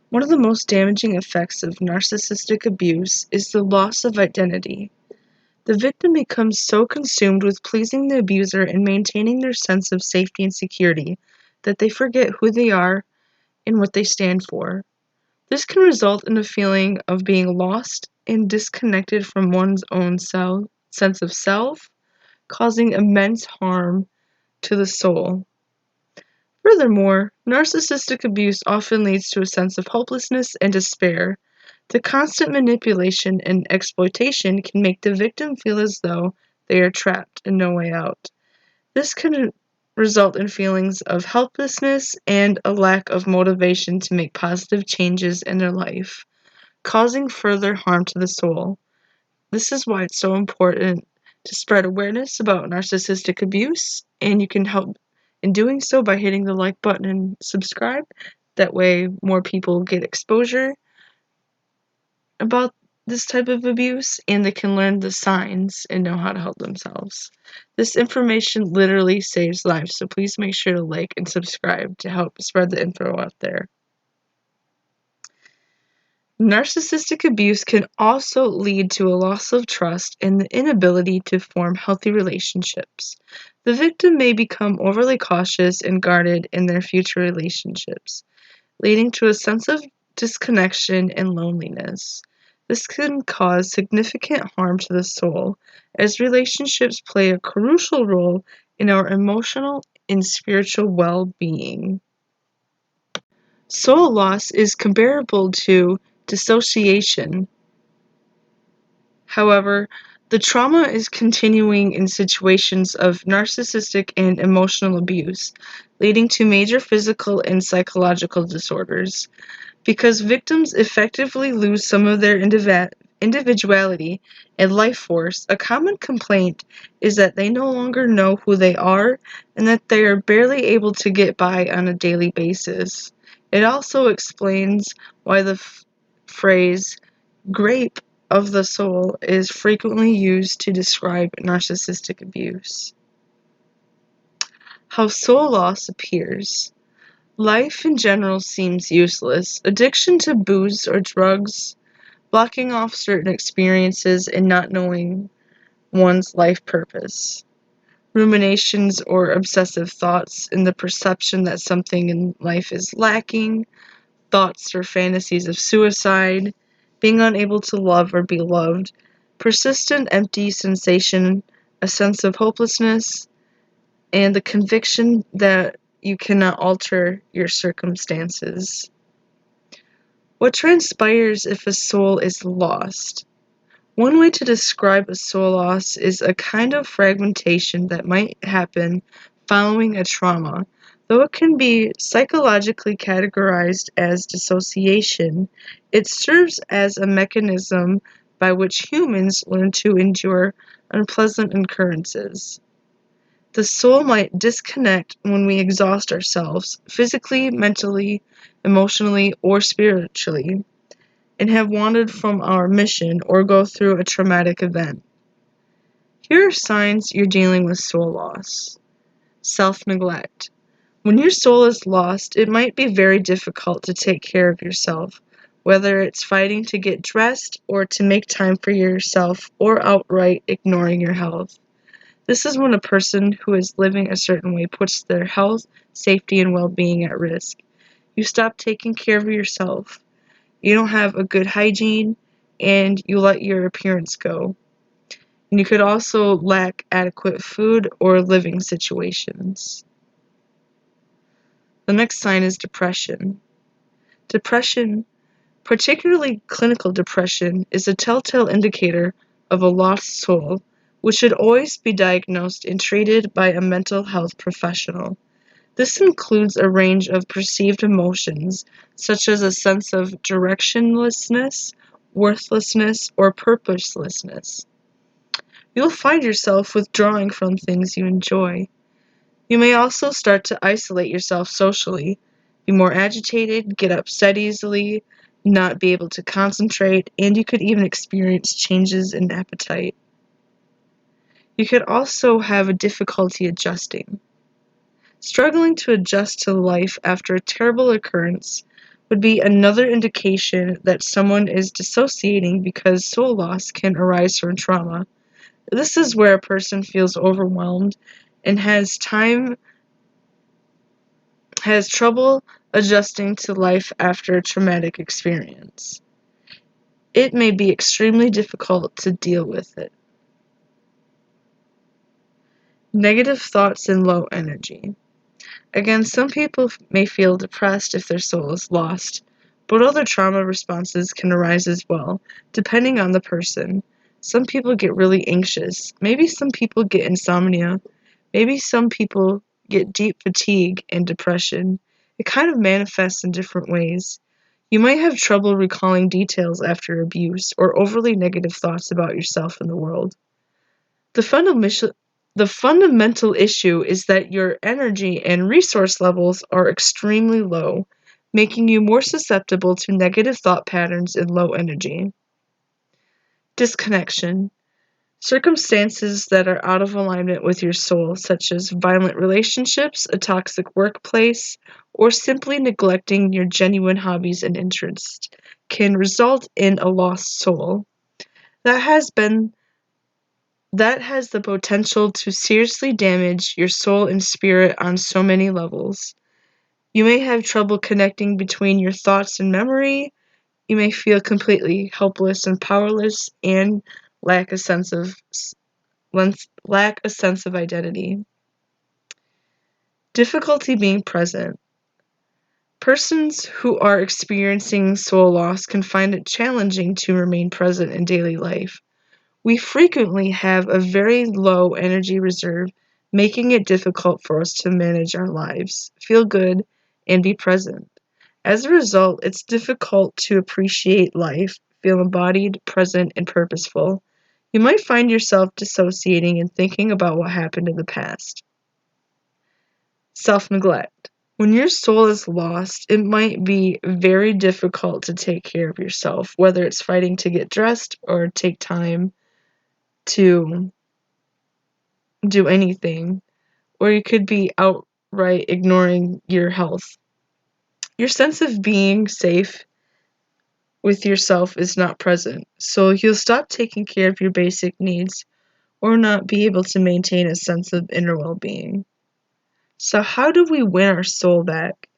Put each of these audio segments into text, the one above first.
One of the most damaging effects of narcissistic abuse is the loss of identity. The victim becomes so consumed with pleasing the abuser and maintaining their sense of safety and security that they forget who they are and what they stand for. This can result in a feeling of being lost and disconnected from one's own sense of self, causing immense harm to the soul. Furthermore, narcissistic abuse often leads to a sense of hopelessness and despair. The constant manipulation and exploitation can make the victim feel as though they are trapped and no way out. This can result in feelings of helplessness and a lack of motivation to make positive changes in their life, causing further harm to the soul. This is why it's so important to spread awareness about narcissistic abuse, and you can help in doing so by hitting the like button and subscribe. That way, more people get exposure about this type of abuse and they can learn the signs and know how to help themselves. This information literally saves lives, so please make sure to like and subscribe to help spread the info out there. Narcissistic abuse can also lead to a loss of trust and the inability to form healthy relationships. The victim may become overly cautious and guarded in their future relationships, leading to a sense of disconnection and loneliness. This can cause significant harm to the soul, as relationships play a crucial role in our emotional and spiritual well-being. Soul loss is comparable to dissociation. However, the trauma is continuing in situations of narcissistic and emotional abuse, leading to major physical and psychological disorders. Because victims effectively lose some of their individuality and life force, a common complaint is that they no longer know who they are and that they are barely able to get by on a daily basis. It also explains why the phrase "grape of the soul" is frequently used to describe narcissistic abuse. How soul loss appears. Life in general seems useless. Addiction to booze or drugs, blocking off certain experiences, and not knowing one's life purpose. Ruminations or obsessive thoughts in the perception that something in life is lacking, thoughts or fantasies of suicide, being unable to love or be loved, persistent empty sensation, a sense of hopelessness, and the conviction that you cannot alter your circumstances. What transpires if a soul is lost? One way to describe a soul loss is a kind of fragmentation that might happen following a trauma. Though it can be psychologically categorized as dissociation, it serves as a mechanism by which humans learn to endure unpleasant occurrences. The soul might disconnect when we exhaust ourselves, physically, mentally, emotionally, or spiritually, and have wandered from our mission or go through a traumatic event. Here are signs you're dealing with soul loss. Self-neglect. When your soul is lost, it might be very difficult to take care of yourself, whether it's fighting to get dressed or to make time for yourself or outright ignoring your health. This is when a person who is living a certain way puts their health, safety, and well-being at risk. You stop taking care of yourself. You don't have a good hygiene, and you let your appearance go. And you could also lack adequate food or living situations. The next sign is depression. Depression, particularly clinical depression, is a telltale indicator of a lost soul, which should always be diagnosed and treated by a mental health professional. This includes a range of perceived emotions, such as a sense of directionlessness, worthlessness, or purposelessness. You'll find yourself withdrawing from things you enjoy. You may also start to isolate yourself socially, be more agitated, get upset easily, not be able to concentrate, and you could even experience changes in appetite. You could also have a difficulty adjusting. Struggling to adjust to life after a terrible occurrence, would be another indication that someone is dissociating because soul loss can arise from trauma. This is where a person feels overwhelmed and has trouble adjusting to life after a traumatic experience. It may be extremely difficult to deal with it. Negative thoughts and low energy. Again, some people may feel depressed if their soul is lost, but other trauma responses can arise as well, depending on the person. Some people get really anxious. Maybe some people get insomnia. Maybe some people get deep fatigue and depression. It kind of manifests in different ways. You might have trouble recalling details after abuse or overly negative thoughts about yourself and the world. The fundamental issue is that your energy and resource levels are extremely low, making you more susceptible to negative thought patterns and low energy. Disconnection. Circumstances that are out of alignment with your soul, such as violent relationships, a toxic workplace, or simply neglecting your genuine hobbies and interests, can result in a lost soul. That has the potential to seriously damage your soul and spirit on so many levels. You may have trouble connecting between your thoughts and memory. You may feel completely helpless and powerless and lack a sense of identity. Difficulty being present. Persons who are experiencing soul loss can find it challenging to remain present in daily life. We frequently have a very low energy reserve, making it difficult for us to manage our lives, feel good, and be present. As a result, it's difficult to appreciate life, feel embodied, present, and purposeful. You might find yourself dissociating and thinking about what happened in the past. Self-neglect. When your soul is lost, it might be very difficult to take care of yourself, whether it's fighting to get dressed or take time to do anything, or you could be outright ignoring your health. Your sense of being safe with yourself is not present, so you'll stop taking care of your basic needs or not be able to maintain a sense of inner well-being. So how do we win our soul back?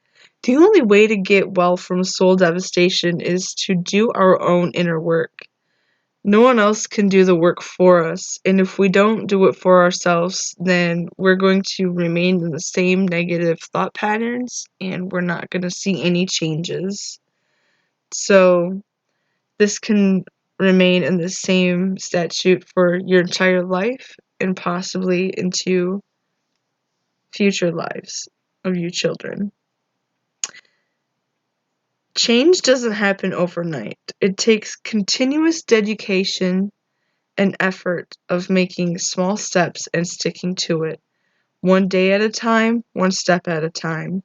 The only way to get well from soul devastation is to do our own inner work. No one else can do the work for us, and if we don't do it for ourselves, then we're going to remain in the same negative thought patterns, and we're not going to see any changes. So this can remain in the same statute for your entire life, and possibly into future lives of your children. Change doesn't happen overnight. It takes continuous dedication and effort of making small steps and sticking to it, one day at a time, one step at a time.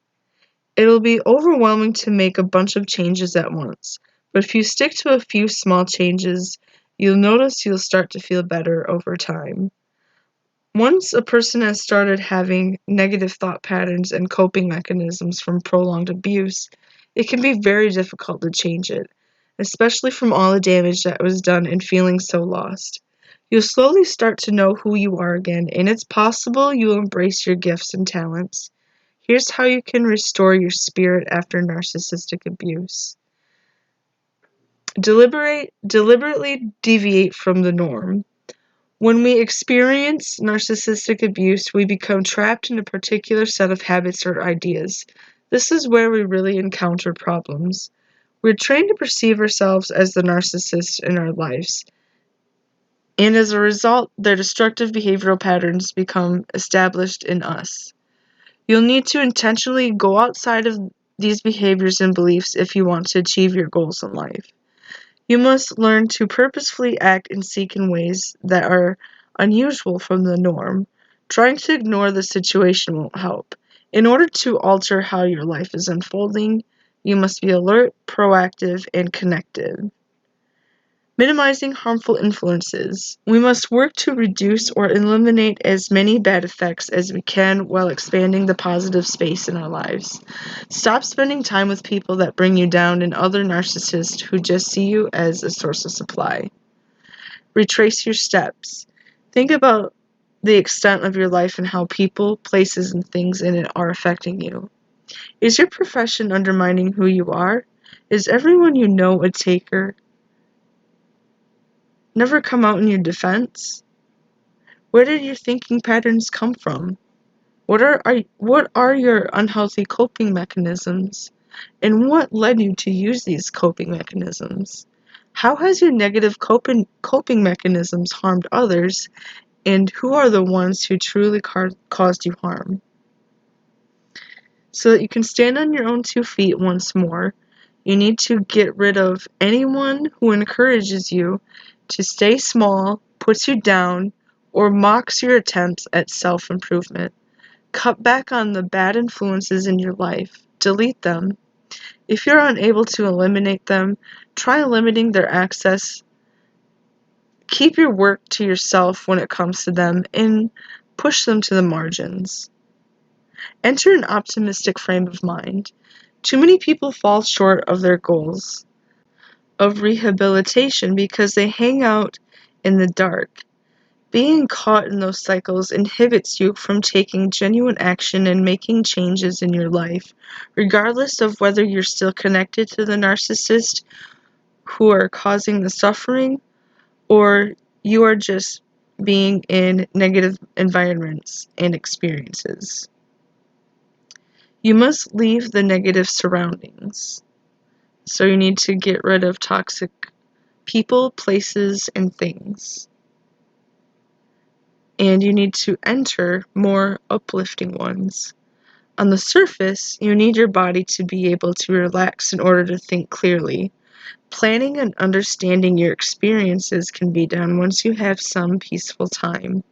It'll be overwhelming to make a bunch of changes at once, but if you stick to a few small changes, you'll notice you'll start to feel better over time. Once a person has started having negative thought patterns and coping mechanisms from prolonged abuse, it can be very difficult to change it, especially from all the damage that was done in feeling so lost. You'll slowly start to know who you are again, and it's possible you'll embrace your gifts and talents. Here's how you can restore your spirit after narcissistic abuse. Deliberately deviate from the norm. When we experience narcissistic abuse, we become trapped in a particular set of habits or ideas. This is where we really encounter problems. We're trained to perceive ourselves as the narcissist in our lives, and as a result, their destructive behavioral patterns become established in us. You'll need to intentionally go outside of these behaviors and beliefs if you want to achieve your goals in life. You must learn to purposefully act and seek in ways that are unusual from the norm. Trying to ignore the situation won't help. In order to alter how your life is unfolding, you must be alert, proactive, and connected. Minimizing harmful influences. We must work to reduce or eliminate as many bad effects as we can while expanding the positive space in our lives. Stop spending time with people that bring you down and other narcissists who just see you as a source of supply. Retrace your steps. Think about the extent of your life and how people, places, and things in it are affecting you. Is your profession undermining who you are? Is everyone you know a taker? Never come out in your defense? Where did your thinking patterns come from? What are your unhealthy coping mechanisms? And what led you to use these coping mechanisms? How has your negative coping mechanisms harmed others? And who are the ones who truly caused you harm? So that you can stand on your own 2 feet once more, you need to get rid of anyone who encourages you to stay small, puts you down, or mocks your attempts at self-improvement. Cut back on the bad influences in your life. Delete them. If you're unable to eliminate them, try limiting their access. Keep your work to yourself when it comes to them and push them to the margins. Enter an optimistic frame of mind. Too many people fall short of their goals of rehabilitation because they hang out in the dark. Being caught in those cycles inhibits you from taking genuine action and making changes in your life, regardless of whether you're still connected to the narcissist who are causing the suffering or you are just being in negative environments and experiences. You must leave the negative surroundings. So you need to get rid of toxic people, places, and things. And you need to enter more uplifting ones. On the surface, you need your body to be able to relax in order to think clearly. Planning and understanding your experiences can be done once you have some peaceful time.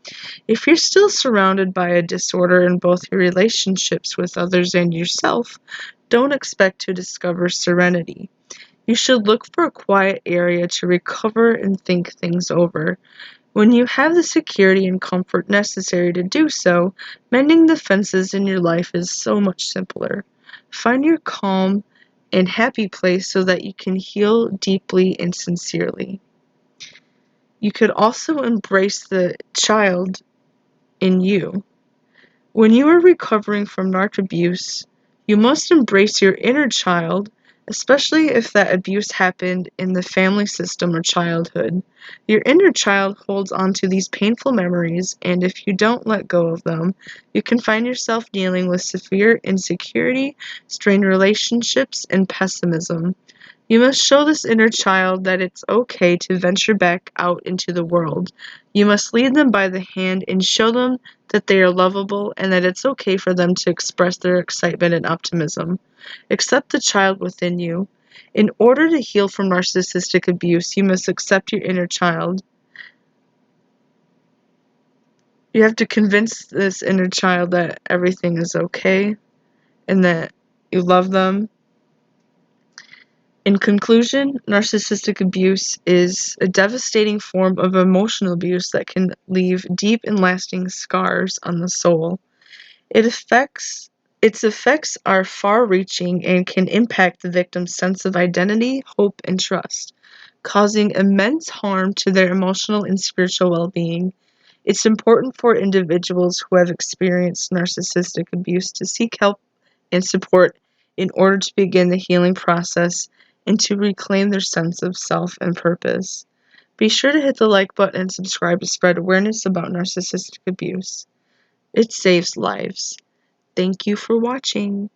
If you're still surrounded by a disorder in both your relationships with others and yourself, don't expect to discover serenity. You should look for a quiet area to recover and think things over. When you have the security and comfort necessary to do so, mending the fences in your life is so much simpler. Find your calm and happy place so that you can heal deeply and sincerely. You could also embrace the child in you. When you are recovering from narc abuse, you must embrace your inner child, especially if that abuse happened in the family system or childhood. Your inner child holds on to these painful memories, and if you don't let go of them, you can find yourself dealing with severe insecurity, strained relationships, and pessimism. You must show this inner child that it's okay to venture back out into the world. You must lead them by the hand and show them that they are lovable and that it's okay for them to express their excitement and optimism. Accept the child within you. In order to heal from narcissistic abuse, you must accept your inner child. You have to convince this inner child that everything is okay and that you love them. In conclusion, narcissistic abuse is a devastating form of emotional abuse that can leave deep and lasting scars on the soul. Its effects are far-reaching and can impact the victim's sense of identity, hope, and trust, causing immense harm to their emotional and spiritual well-being. It's important for individuals who have experienced narcissistic abuse to seek help and support in order to begin the healing process and to reclaim their sense of self and purpose. Be sure to hit the like button and subscribe to spread awareness about narcissistic abuse. It saves lives. Thank you for watching.